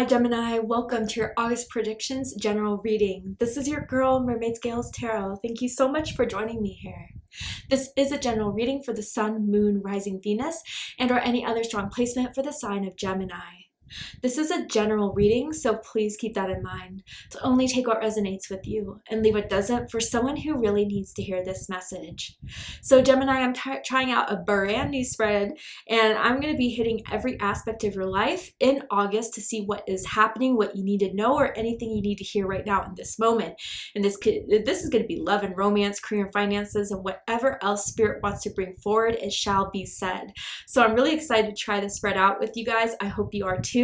Hi Gemini, welcome to your August predictions general reading. This is your girl Mermaid Scales Tarot. Thank you so much for joining me here. This is a general reading for the Sun, Moon, Rising Venus, and or any other strong placement for the sign of Gemini. This is a general reading, so please keep that in mind. To only take what resonates with you and leave what doesn't for someone who really needs to hear this message. So Gemini, I'm trying out a brand new spread, and I'm going to be hitting every aspect of your life in August to see what is happening, what you need to know, or anything you need to hear right now in this moment. And this is going to be love and romance, career and finances, and whatever else Spirit wants to bring forward, it shall be said. So I'm really excited to try this spread out with you guys. I hope you are too.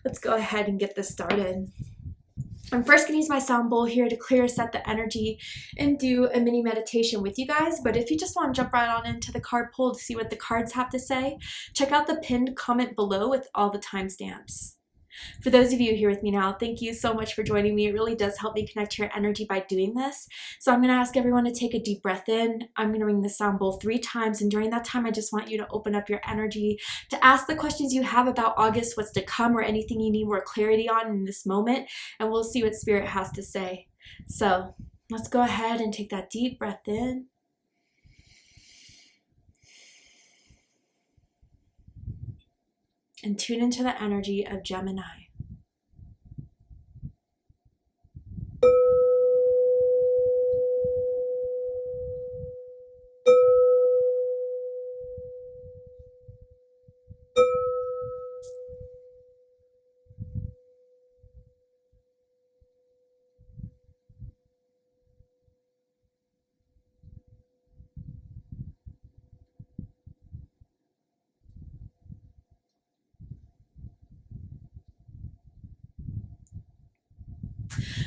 Let's go ahead and get this started. I'm first going to use my sound bowl here to clear, set the energy, and do a mini meditation with you guys. But if you just want to jump right on into the card pull to see what the cards have to say, check out the pinned comment below with all the timestamps. For those of you here with me now, thank you so much for joining me. It really does help me connect to your energy by doing this. So I'm going to ask everyone to take a deep breath in. I'm going to ring the sound bowl 3 times, and during that time, I just want you to open up your energy to ask the questions you have about August, what's to come, or anything you need more clarity on in this moment, and we'll see what Spirit has to say. So let's go ahead and take that deep breath in. And tune into the energy of Gemini.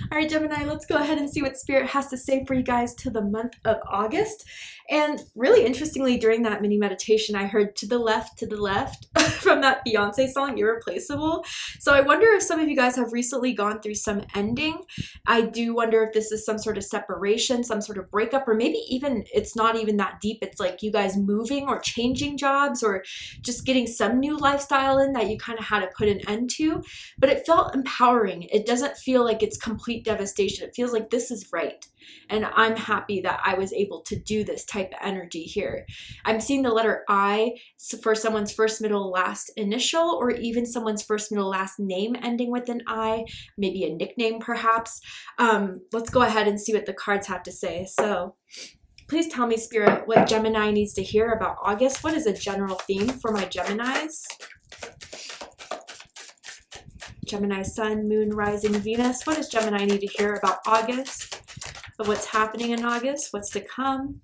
All right, Gemini, let's go ahead and see what Spirit has to say for you guys to the month of August. And really interestingly, during that mini meditation, I heard to the left from that Beyonce song, Irreplaceable. So I wonder if some of you guys have recently gone through some ending. I do wonder if this is some sort of separation, some sort of breakup, or maybe even it's not even that deep. It's like you guys moving or changing jobs or just getting some new lifestyle in that you kind of had to put an end to. But it felt empowering. It doesn't feel like it's complete devastation. It feels like this is right. And I'm happy that I was able to do this type of energy here. I'm seeing the letter I for someone's first, middle, last initial, or even someone's first, middle, last name ending with an I, maybe a nickname perhaps. Let's go ahead and see what the cards have to say. So please tell me, Spirit, what Gemini needs to hear about August. What is a general theme for my Geminis? Gemini, Sun, Moon, Rising, Venus. What does Gemini need to hear about August? Of what's happening in August? What's to come?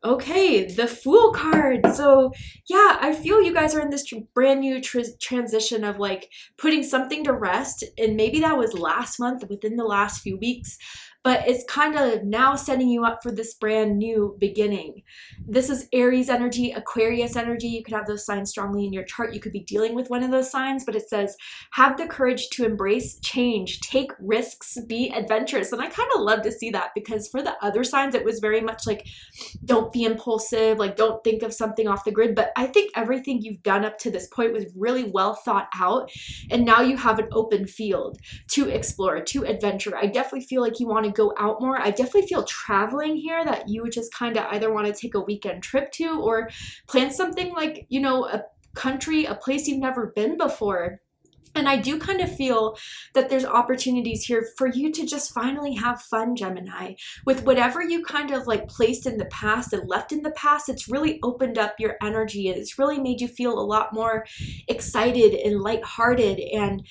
Okay, the Fool card. So yeah, I feel you guys are in this brand new transition of like putting something to rest. And maybe that was last month, within the last few weeks. But it's kind of now setting you up for this brand new beginning. This is Aries energy, Aquarius energy. You could have those signs strongly in your chart. You could be dealing with one of those signs, but it says, have the courage to embrace change, take risks, be adventurous. And I kind of love to see that, because for the other signs, it was very much like, don't be impulsive, like don't think of something off the grid. But I think everything you've done up to this point was really well thought out. And now you have an open field to explore, to adventure. I definitely feel like you want to go out more. I definitely feel traveling here, that you would just kind of either want to take a weekend trip to, or plan something like, you know, a country, a place you've never been before. And I do kind of feel that there's opportunities here for you to just finally have fun, Gemini. With whatever you kind of like placed in the past and left in the past, it's really opened up your energy, and it's really made you feel a lot more excited and lighthearted and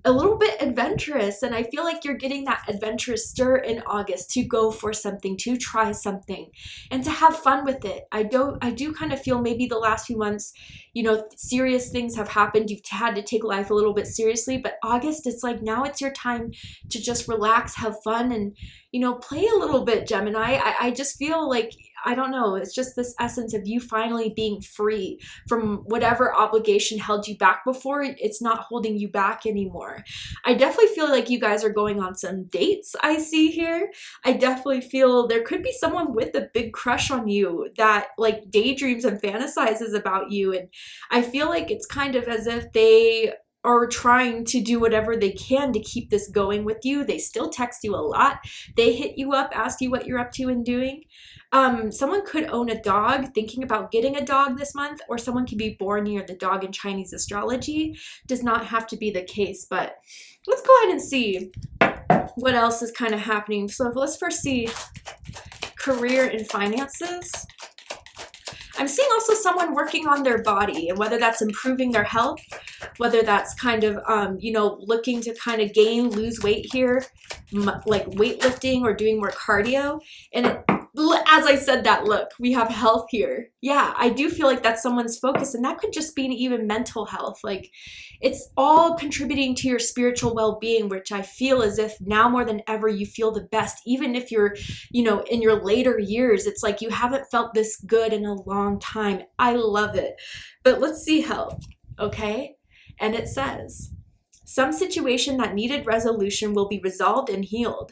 a little bit adventurous. And I feel like you're getting that adventurous stir in August to go for something, to try something, and to have fun with it. I do kind of feel maybe the last few months, you know, serious things have happened. You've had to take life a little bit seriously, but August, it's like now it's your time to just relax, have fun, and, you know, play a little bit, Gemini. I just feel like, I don't know, it's just this essence of you finally being free from whatever obligation held you back before. It's not holding you back anymore. I definitely feel like you guys are going on some dates, I see here. I definitely feel there could be someone with a big crush on you that like daydreams and fantasizes about you. And I feel like it's kind of as if they are trying to do whatever they can to keep this going with you. They still text you a lot. They hit you up, ask you what you're up to and doing. Someone could own a dog, thinking about getting a dog this month, or someone could be born near the dog in Chinese astrology. Does not have to be the case, but let's go ahead and see what else is kind of happening. So let's first see career and finances. I'm seeing also someone working on their body, and whether that's improving their health, whether that's kind of, you know, looking to kind of lose weight here, like weightlifting or doing more cardio. And as I said that, look, we have health here. Yeah, I do feel like that's someone's focus, and that could just be even mental health. Like, it's all contributing to your spiritual well-being, which I feel as if now more than ever you feel the best. Even if you're, you know, in your later years, it's like you haven't felt this good in a long time. I love it. But let's see health, okay? And it says, some situation that needed resolution will be resolved and healed.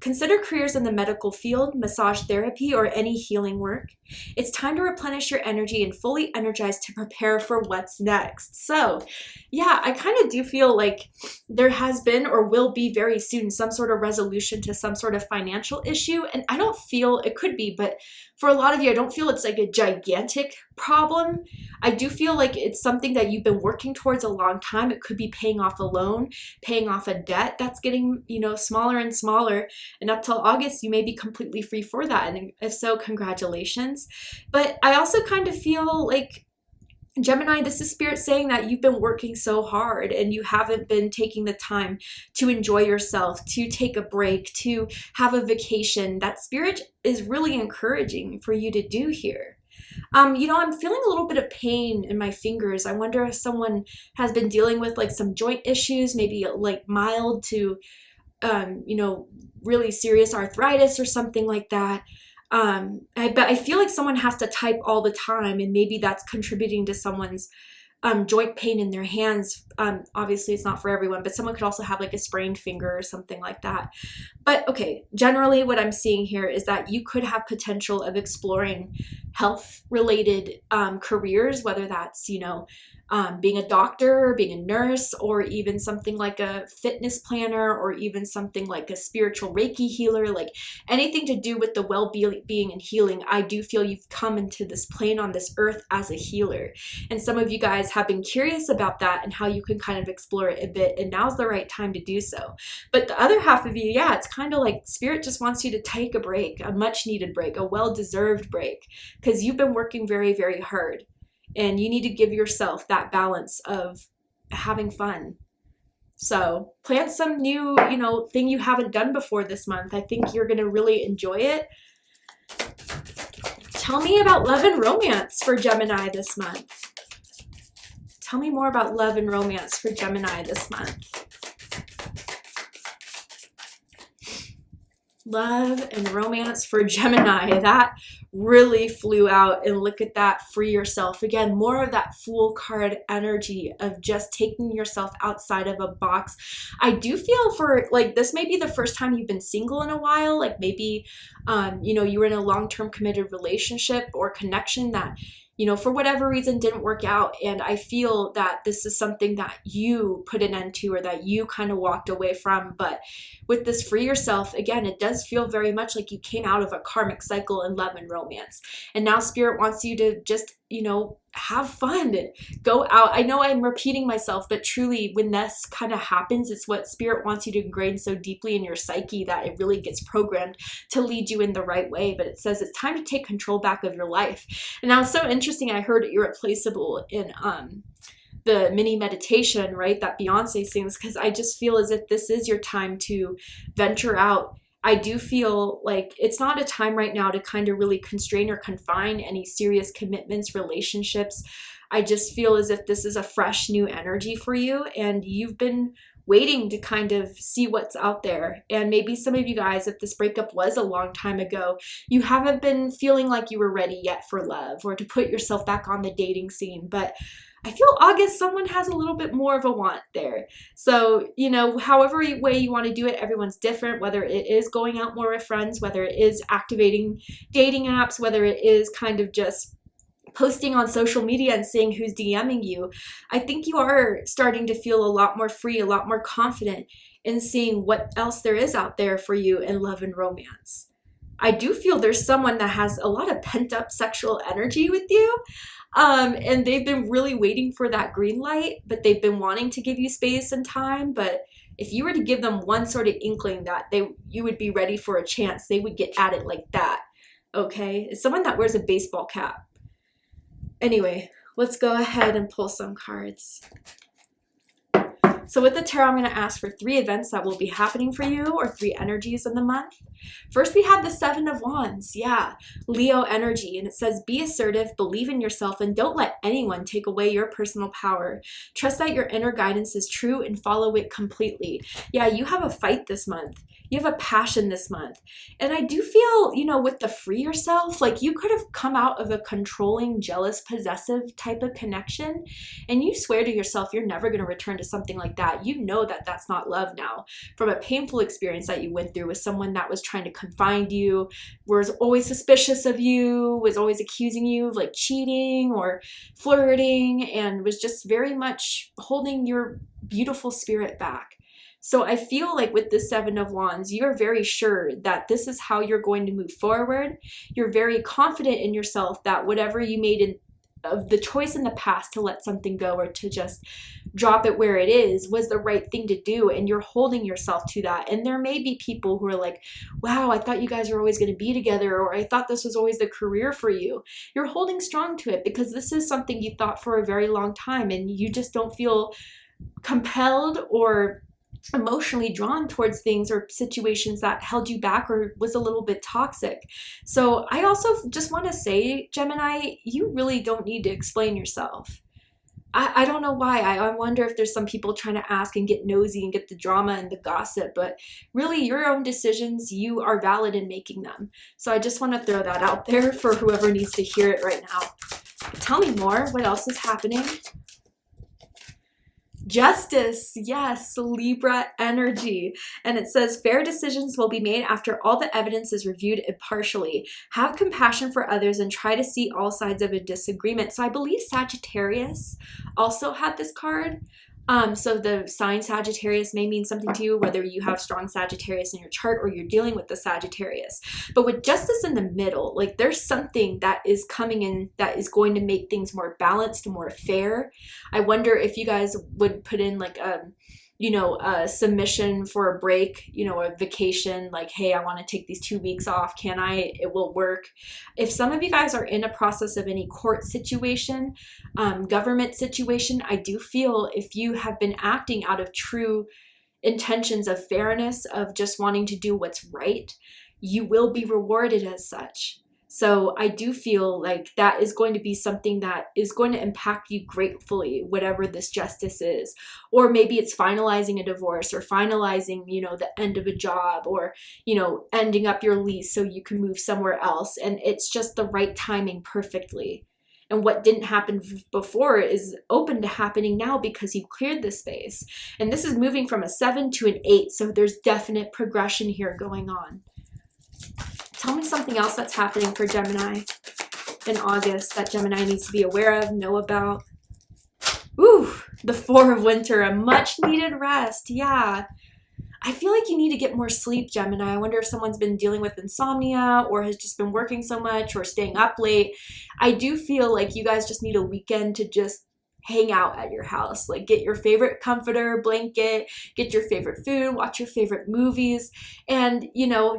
Consider careers in the medical field, massage therapy, or any healing work. It's time to replenish your energy and fully energize to prepare for what's next. So, yeah, I kind of do feel like there has been or will be very soon some sort of resolution to some sort of financial issue. And I don't feel it could be, but for a lot of you, I don't feel it's like a gigantic problem. I do feel like it's something that you've been working towards a long time. It could be paying off a loan, paying off a debt that's getting, you know, smaller and smaller. And up till August, you may be completely free for that. And if so, congratulations. But I also kind of feel like, Gemini, this is Spirit saying that you've been working so hard and you haven't been taking the time to enjoy yourself, to take a break, to have a vacation. That Spirit is really encouraging for you to do here. You know, I'm feeling a little bit of pain in my fingers. I wonder if someone has been dealing with like some joint issues, maybe like mild to, you know, really serious arthritis or something like that. But I feel like someone has to type all the time, and maybe that's contributing to someone's joint pain in their hands. Obviously it's not for everyone, but someone could also have like a sprained finger or something like that. But okay, generally what I'm seeing here is that you could have potential of exploring health related careers, whether that's, you know, being a doctor, or being a nurse, or even something like a fitness planner, or even something like a spiritual Reiki healer, like anything to do with the well-being and healing. I do feel you've come into this plane on this earth as a healer. And some of you guys have been curious about that and how you can kind of explore it a bit. And now's the right time to do so. But the other half of you, yeah, it's kind of like Spirit just wants you to take a break, a much needed break, a well-deserved break, because you've been working very, very hard. And you need to give yourself that balance of having fun. So plan some new, you know, thing you haven't done before this month. I think you're going to really enjoy it. Tell me about love and romance for Gemini this month. Tell me more about love and romance for Gemini this month. Love and romance for Gemini. That really flew out, and look at that. Free yourself. Again, more of that Fool card energy of just taking yourself outside of a box. I do feel for like this may be the first time you've been single in a while. Like maybe, you know, you were in a long-term committed relationship or connection that, you know, for whatever reason didn't work out. And I feel that this is something that you put an end to, or that you kind of walked away from. But with this free yourself, again, it does feel very much like you came out of a karmic cycle in love and romance. And now Spirit wants you to just, you know, have fun, go out. I know I'm repeating myself, but truly when this kind of happens, it's what Spirit wants you to ingrain so deeply in your psyche that it really gets programmed to lead you in the right way. But it says it's time to take control back of your life. And now it's so interesting. I heard Irreplaceable in the mini meditation, right? That Beyonce sings, because I just feel as if this is your time to venture out. I do feel like it's not a time right now to kind of really constrain or confine any serious commitments, relationships. I just feel as if this is a fresh new energy for you, and you've been waiting to kind of see what's out there. And maybe some of you guys, if this breakup was a long time ago, you haven't been feeling like you were ready yet for love or to put yourself back on the dating scene. But I feel August, someone has a little bit more of a want there. So, you know, however way you want to do it, everyone's different, whether it is going out more with friends, whether it is activating dating apps, whether it is kind of just posting on social media and seeing who's DMing you, I think you are starting to feel a lot more free, a lot more confident in seeing what else there is out there for you in love and romance. I do feel there's someone that has a lot of pent up sexual energy with you. And they've been really waiting for that green light, but they've been wanting to give you space and time. But if you were to give them one sort of inkling that you would be ready for a chance, they would get at it like that. Okay? It's someone that wears a baseball cap. Anyway, let's go ahead and pull some cards. So with the tarot, I'm going to ask for 3 events that will be happening for you, or 3 energies in the month. First, we have the 7 of Wands. Yeah, Leo energy. And it says, be assertive, believe in yourself, and don't let anyone take away your personal power. Trust that your inner guidance is true and follow it completely. Yeah, you have a fight this month. You have a passion this month. And I do feel, you know, with the free yourself, like you could have come out of a controlling, jealous, possessive type of connection, and you swear to yourself you're never going to return to something like that. You know that that's not love now, from a painful experience that you went through with someone that was trying to confine you, was always suspicious of you, was always accusing you of like cheating or flirting, and was just very much holding your beautiful spirit back. So I feel like with the 7 of Wands, you're very sure that this is how you're going to move forward. You're very confident in yourself that whatever you made of the choice in the past to let something go or to just drop it where it is was the right thing to do, and you're holding yourself to that. And there may be people who are like, wow, I thought you guys were always going to be together, or I thought this was always the career for you. You're holding strong to it because this is something you thought for a very long time, and you just don't feel compelled or emotionally drawn towards things or situations that held you back or was a little bit toxic. So I also just want to say, Gemini, you really don't need to explain yourself. I don't know why. I wonder if there's some people trying to ask and get nosy and get the drama and the gossip, but really your own decisions, you are valid in making them. So I just want to throw that out there for whoever needs to hear it right now. But tell me more. What else is happening? Justice, yes, Libra energy. And it says, fair decisions will be made after all the evidence is reviewed impartially. Have compassion for others and try to see all sides of a disagreement. So I believe Sagittarius also had this card. So the sign Sagittarius may mean something to you, whether you have strong Sagittarius in your chart or you're dealing with the Sagittarius. But with justice in the middle, like there's something that is coming in that is going to make things more balanced, more fair. I wonder if you guys would put in like a submission for a break, a vacation, like, hey, I want to take these 2 weeks off. Can I? It will work. If some of you guys are in a process of any court situation, government situation, I do feel if you have been acting out of true intentions of fairness, of just wanting to do what's right, you will be rewarded as such. So I do feel like that is going to be something that is going to impact you gratefully, whatever this justice is. Or maybe it's finalizing a divorce, or finalizing, the end of a job, or, ending up your lease so you can move somewhere else. And it's just the right timing perfectly. And what didn't happen before is open to happening now because you cleared the space. And this is moving from a 7 to an 8. So there's definite progression here going on. Tell me something else that's happening for Gemini in August that Gemini needs to be aware of, know about. Ooh, the 4 of Winter, a much needed rest. Yeah. I feel like you need to get more sleep, Gemini. I wonder if someone's been dealing with insomnia or has just been working so much or staying up late. I do feel like you guys just need a weekend to just hang out at your house. Like get your favorite comforter, blanket, get your favorite food, watch your favorite movies, and,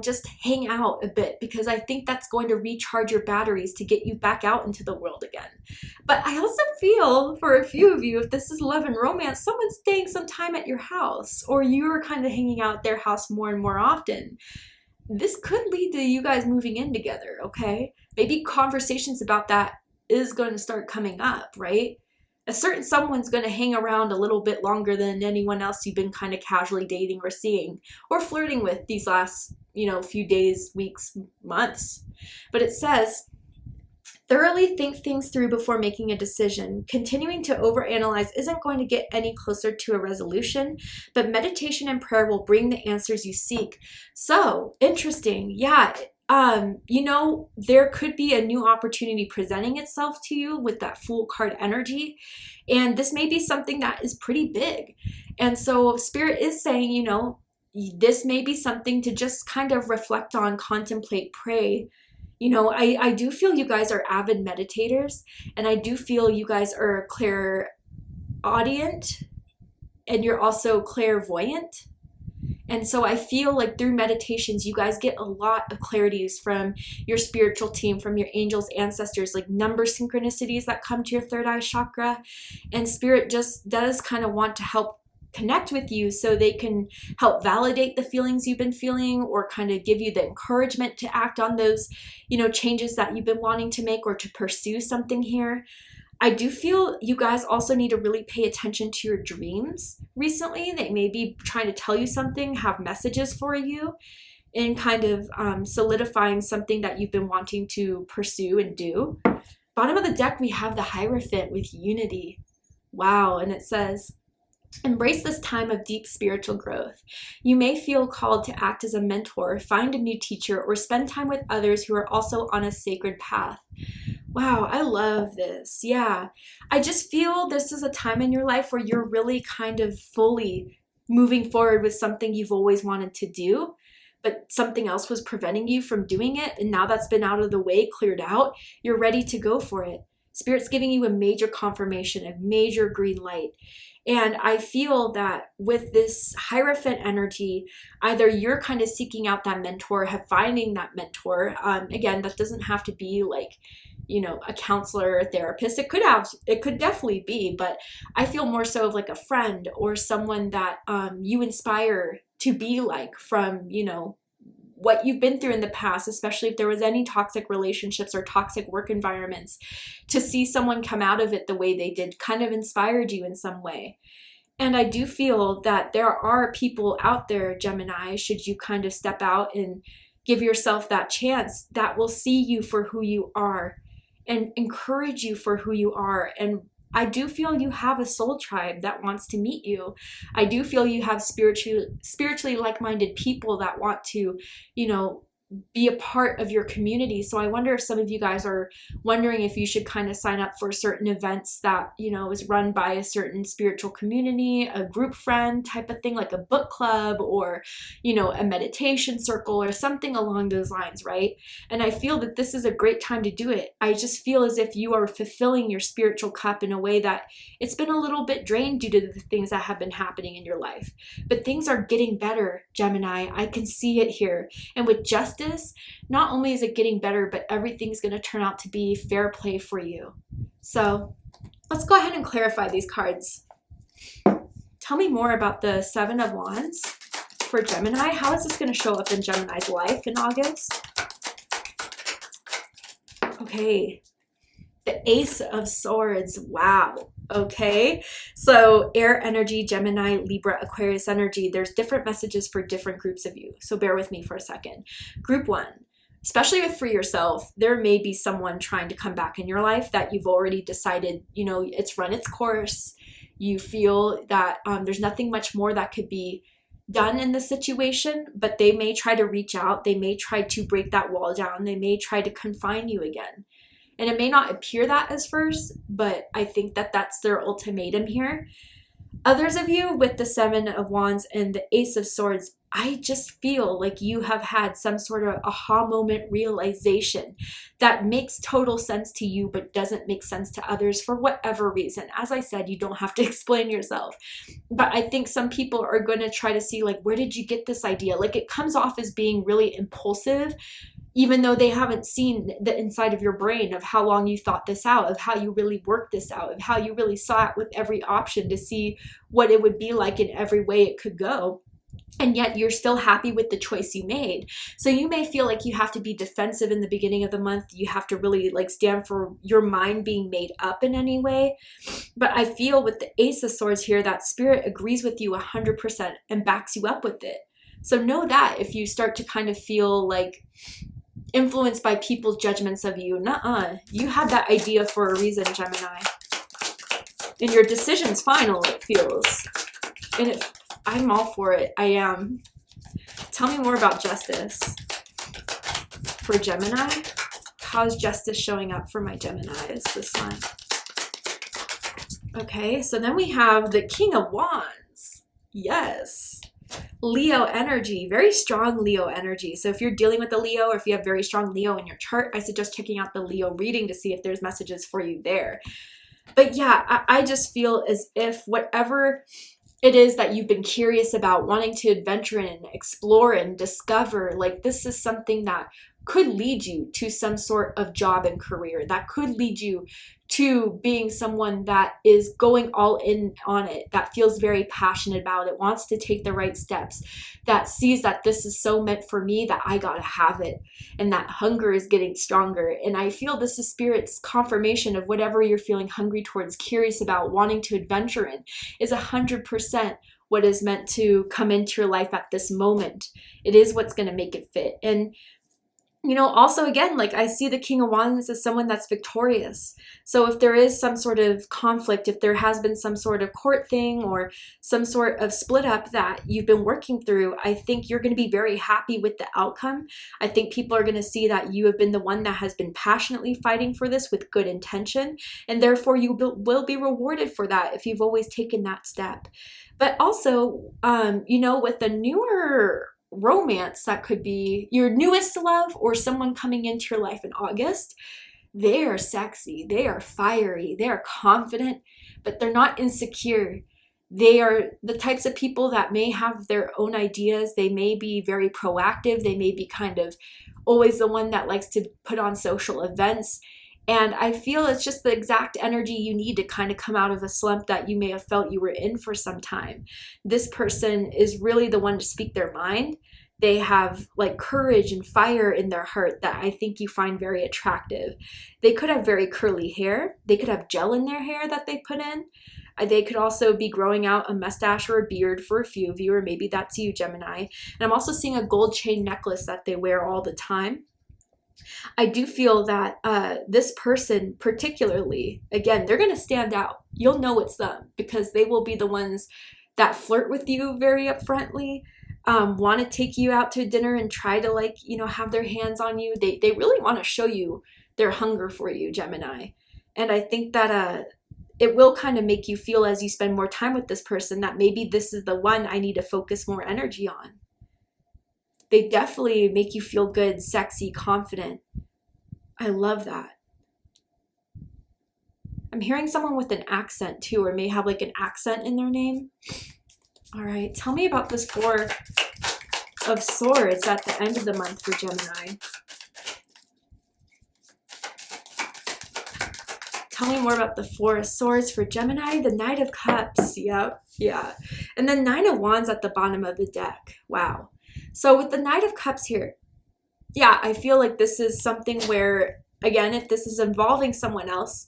just hang out a bit, because I think that's going to recharge your batteries to get you back out into the world again. But I also feel for a few of you, if this is love and romance, someone's staying some time at your house, or you're kind of hanging out at their house more and more often. This could lead to you guys moving in together, okay? Maybe conversations about that is going to start coming up, right? A certain someone's going to hang around a little bit longer than anyone else you've been kind of casually dating or seeing or flirting with these last, few days, weeks, months. But it says, thoroughly think things through before making a decision. Continuing to overanalyze isn't going to get any closer to a resolution, but meditation and prayer will bring the answers you seek. So, interesting. Yeah, you know, there could be a new opportunity presenting itself to you with that Fool card energy. And this may be something that is pretty big. And so Spirit is saying, you know, this may be something to just kind of reflect on, contemplate, pray. You know, I do feel you guys are avid meditators, and I do feel you guys are clairaudient, and you're also clairvoyant. And so I feel like through meditations, you guys get a lot of clarities from your spiritual team, from your angels, ancestors, like number synchronicities that come to your third eye chakra. And Spirit just does kind of want to help connect with you so they can help validate the feelings you've been feeling, or kind of give you the encouragement to act on those, you know, changes that you've been wanting to make, or to pursue something here. I do feel you guys also need to really pay attention to your dreams recently. They may be trying to tell you something, have messages for you, and kind of solidifying something that you've been wanting to pursue and do. Bottom of the deck, we have the Hierophant with unity. Wow, and it says, embrace this time of deep spiritual growth. You may feel called to act as a mentor, find a new teacher, or spend time with others who are also on a sacred path. Wow, I love this. Yeah, I just feel this is a time in your life where you're really kind of fully moving forward with something you've always wanted to do, but something else was preventing you from doing it. And now that's been out of the way, cleared out, you're ready to go for it. Spirit's giving you a major confirmation, a major green light. And I feel that with this Hierophant energy, either you're kind of seeking out that mentor, finding that mentor. Again, that doesn't have to be like, you know, a counselor or therapist. It could definitely be, but I feel more so of like a friend or someone that you inspire to be like, from, you know, what you've been through in the past, especially if there was any toxic relationships or toxic work environments. To see someone come out of it the way they did kind of inspired you in some way. And I do feel that there are people out there, Gemini, should you kind of step out and give yourself that chance, that will see you for who you are and encourage you for who you are. And I do feel you have a soul tribe that wants to meet you. I do feel you have spiritually like-minded people that want to, you know, be a part of your community. So I wonder if some of you guys are wondering if you should kind of sign up for certain events that, you know, is run by a certain spiritual community, a group friend type of thing, like a book club, or, you know, a meditation circle or something along those lines, right? And I feel that this is a great time to do it. I just feel as if you are fulfilling your spiritual cup in a way that it's been a little bit drained due to the things that have been happening in your life. But things are getting better, Gemini. I can see it here. And with justice, not only is it getting better, but everything's going to turn out to be fair play for you. So let's go ahead and clarify these cards. Tell me more about the Seven of Wands for Gemini. How is this going to show up in Gemini's life in August? Okay, the Ace of Swords. Wow. Okay, so air energy, Gemini, Libra, Aquarius energy. There's different messages for different groups of you. So bear with me for a second. Group one, especially with for yourself, there may be someone trying to come back in your life that you've already decided, you know, it's run its course. You feel that there's nothing much more that could be done in the situation, but they may try to reach out. They may try to break that wall down. They may try to confine you again. And it may not appear that as first, but I think that that's their ultimatum here. Others of you with the Seven of Wands and the Ace of Swords, I just feel like you have had some sort of aha moment realization that makes total sense to you, but doesn't make sense to others for whatever reason. As I said, you don't have to explain yourself. But I think some people are going to try to see, like, where did you get this idea? Like, it comes off as being really impulsive, even though they haven't seen the inside of your brain of how long you thought this out, of how you really worked this out, of how you really saw it with every option to see what it would be like in every way it could go. And yet you're still happy with the choice you made. So you may feel like you have to be defensive in the beginning of the month. You have to really like stand for your mind being made up in any way. But I feel with the Ace of Swords here that Spirit agrees with you 100% and backs you up with it. So know that if you start to kind of feel like influenced by people's judgments of you, you had that idea for a reason, Gemini. And your decision's final, it feels. And I'm all for it. I am. Tell me more about justice. for Gemini. How's justice showing up for my Geminis this month? Okay, so then we have the King of Wands. Yes. Leo energy, very strong Leo energy. So if you're dealing with a Leo, or if you have very strong Leo in your chart, I suggest checking out the Leo reading to see if there's messages for you there. But yeah, I just feel as if whatever it is that you've been curious about, wanting to adventure in, explore and discover, like this is something that could lead you to some sort of job and career, that could lead you to being someone that is going all in on it, that feels very passionate about it, wants to take the right steps, that sees that this is so meant for me that I gotta have it, and that hunger is getting stronger. And I feel this is Spirit's confirmation of whatever you're feeling hungry towards, curious about, wanting to adventure in, is 100% what is meant to come into your life at this moment. It is what's going to make it fit. And you know, also again, like I see the King of Wands as someone that's victorious. So if there is some sort of conflict, if there has been some sort of court thing or some sort of split up that you've been working through, I think you're going to be very happy with the outcome. I think people are going to see that you have been the one that has been passionately fighting for this with good intention, and therefore you will be rewarded for that if you've always taken that step. But also, you know, with the newer romance that could be your newest love or someone coming into your life in August, they are sexy, they are fiery, they are confident, but they're not insecure. They are the types of people that may have their own ideas. They may be very proactive. They may be kind of always the one that likes to put on social events. And I feel it's just the exact energy you need to kind of come out of a slump that you may have felt you were in for some time. This person is really the one to speak their mind. They have like courage and fire in their heart that I think you find very attractive. They could have very curly hair. They could have gel in their hair that they put in. They could also be growing out a mustache or a beard for a few of you, or maybe that's you, Gemini. And I'm also seeing a gold chain necklace that they wear all the time. I do feel that this person particularly, again, they're going to stand out. You'll know it's them because they will be the ones that flirt with you very upfrontly, want to take you out to dinner and try to, like, you know, have their hands on you. They really want to show you their hunger for you, Gemini. And I think that it will kind of make you feel as you spend more time with this person that maybe this is the one I need to focus more energy on. They definitely make you feel good, sexy, confident. I love that. I'm hearing someone with an accent too, or may have like an accent in their name. All right, tell me about this Four of Swords at the end of the month for Gemini. Tell me more about the Four of Swords for Gemini. The Knight of Cups. Yep, yeah. And then Nine of Wands at the bottom of the deck. Wow. So with the Knight of Cups here, yeah, I feel like this is something where, again, if this is involving someone else,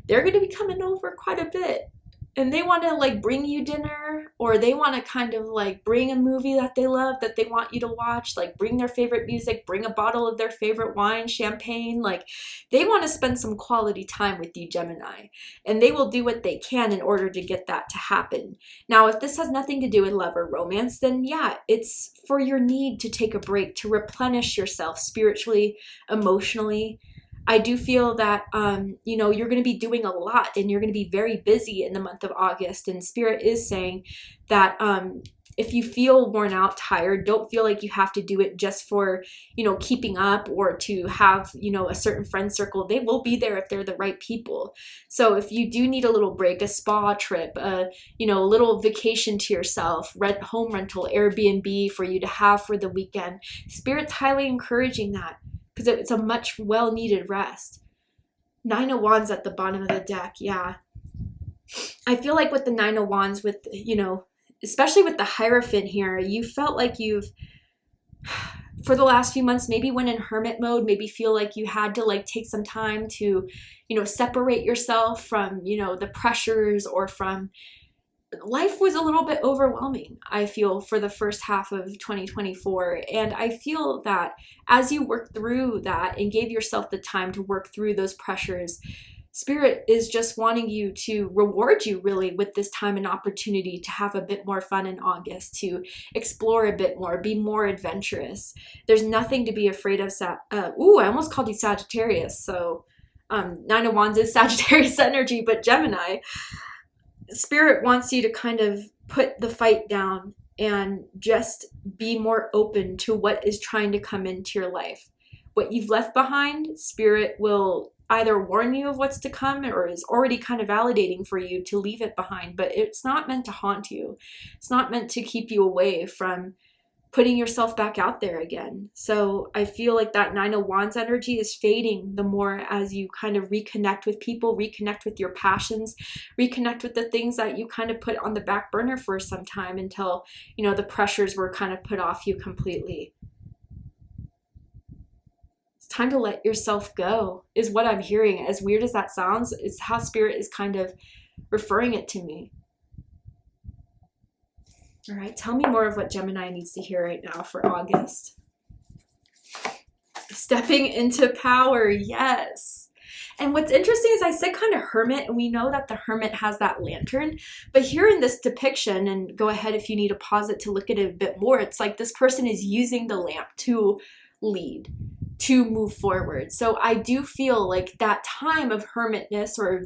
they're going to be coming over quite a bit. And they want to like bring you dinner, or they want to kind of like bring a movie that they love that they want you to watch, like bring their favorite music, bring a bottle of their favorite wine, champagne. Like they want to spend some quality time with you, Gemini, and they will do what they can in order to get that to happen. Now, if this has nothing to do with love or romance, then yeah, it's for your need to take a break, to replenish yourself spiritually, emotionally. I do feel that, you know, you're going to be doing a lot and you're going to be very busy in the month of August. And Spirit is saying that if you feel worn out, tired, don't feel like you have to do it just for, you know, keeping up or to have, you know, a certain friend circle. They will be there if they're the right people. So if you do need a little break, a spa trip, you know, a little vacation to yourself, home rental, Airbnb for you to have for the weekend, Spirit's highly encouraging that, because it's a much well-needed rest. Nine of Wands at the bottom of the deck, yeah. I feel like with the Nine of Wands, with, you know, especially with the Hierophant here, you felt like you've, for the last few months, maybe went in hermit mode, maybe feel like you had to like take some time to, you know, separate yourself from, you know, the pressures, or from, life was a little bit overwhelming, I feel, for the first half of 2024. And I feel that as you work through that and gave yourself the time to work through those pressures, Spirit is just wanting you to reward you really with this time and opportunity to have a bit more fun in August, to explore a bit more, be more adventurous. There's nothing to be afraid of. I almost called you Sagittarius. So Nine of Wands is Sagittarius energy, but Gemini. Spirit wants you to kind of put the fight down and just be more open to what is trying to come into your life. What you've left behind, Spirit will either warn you of what's to come or is already kind of validating for you to leave it behind, but it's not meant to haunt you. It's not meant to keep you away from putting yourself back out there again. So I feel like that Nine of Wands energy is fading the more as you kind of reconnect with people, reconnect with your passions, reconnect with the things that you kind of put on the back burner for some time until, you know, the pressures were kind of put off you completely. Time to let yourself go is what I'm hearing. As weird as that sounds, it's how Spirit is kind of referring it to me. All right, tell me more of what Gemini needs to hear right now for August. Stepping into power, yes. And what's interesting is I said kind of hermit, and we know that the hermit has that lantern, but here in this depiction, and go ahead if you need to pause it to look at it a bit more, it's like this person is using the lamp to lead, to move forward. So I do feel like that time of hermitness or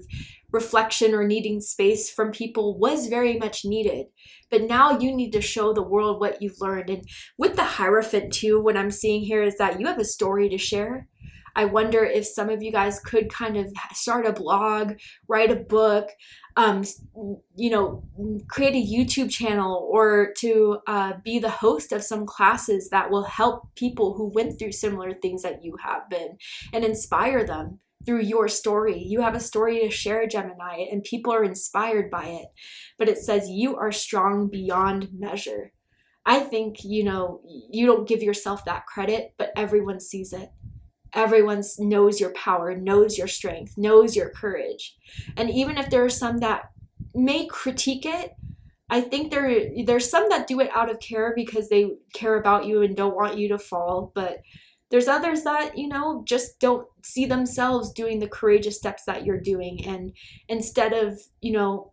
reflection or needing space from people was very much needed. But now you need to show the world what you've learned. And with the Hierophant too, what I'm seeing here is that you have a story to share. I wonder if some of you guys could kind of start a blog, write a book, you know, create a YouTube channel, or to be the host of some classes that will help people who went through similar things that you have been and inspire them through your story. You have a story to share, Gemini, and people are inspired by it. But it says you are strong beyond measure. I think, you know, you don't give yourself that credit, but everyone sees it. Everyone knows your power, knows your strength, knows your courage. And even if there are some that may critique it, I think there's some that do it out of care because they care about you and don't want you to fall. But there's others that, you know, just don't see themselves doing the courageous steps that you're doing. And instead of, you know,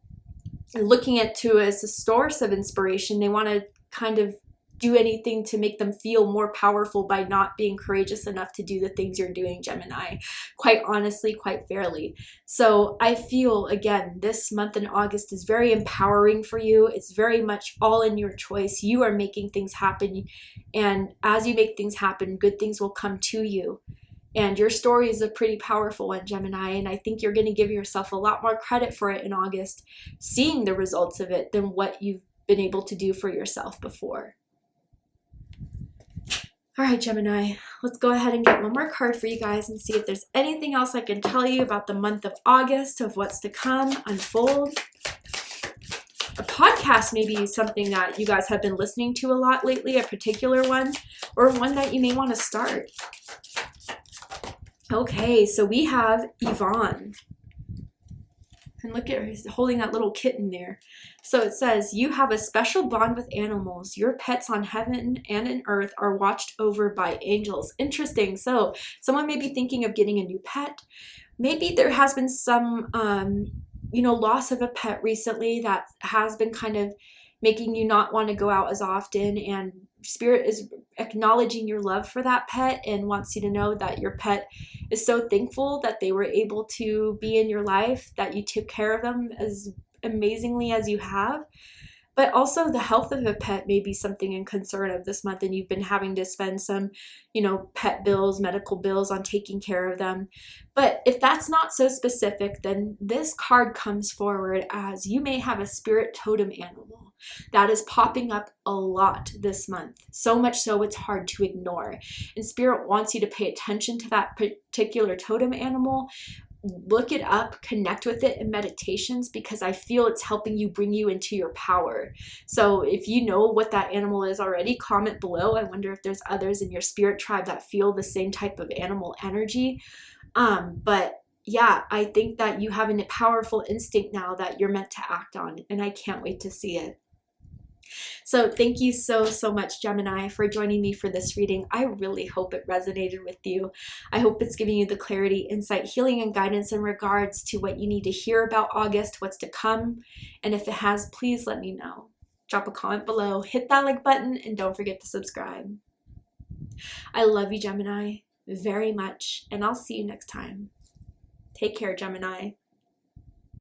looking at it as a source of inspiration, they want to kind of do anything to make them feel more powerful by not being courageous enough to do the things you're doing, Gemini, quite honestly, quite fairly. So I feel, again, this month in August is very empowering for you. It's very much all in your choice. You are making things happen. And as you make things happen, good things will come to you. And your story is a pretty powerful one, Gemini, and I think you're going to give yourself a lot more credit for it in August, seeing the results of it, than what you've been able to do for yourself before. All right, Gemini, let's go ahead and get one more card for you guys and see if there's anything else I can tell you about the month of August, of what's to come, unfold. A podcast may be something that you guys have been listening to a lot lately, a particular one, or one that you may want to start. Okay, so we have Yvonne. And look at her, he's holding that little kitten there. So it says, you have a special bond with animals. Your pets on heaven and in earth are watched over by angels. Interesting. So someone may be thinking of getting a new pet. Maybe there has been some, you know, loss of a pet recently that has been kind of making you not want to go out as often. And Spirit is acknowledging your love for that pet and wants you to know that your pet is so thankful that they were able to be in your life, that you took care of them as amazingly as you have. But also the health of a pet may be something in concern of this month, and you've been having to spend some, you know, pet bills, medical bills on taking care of them. But if that's not so specific, then this card comes forward as you may have a spirit totem animal that is popping up a lot this month. So much so it's hard to ignore. And Spirit wants you to pay attention to that particular totem animal. Look it up, connect with it in meditations, because I feel it's helping you bring you into your power. So if you know what that animal is already, comment below. I wonder if there's others in your spirit tribe that feel the same type of animal energy. But yeah, I think that you have a powerful instinct now that you're meant to act on, and I can't wait to see it. So thank you so, so much, Gemini, for joining me for this reading. I really hope it resonated with you. I hope it's giving you the clarity, insight, healing, and guidance in regards to what you need to hear about August, what's to come. And if it has, please let me know. Drop a comment below, hit that like button, and don't forget to subscribe. I love you, Gemini, very much, and I'll see you next time. Take care, Gemini.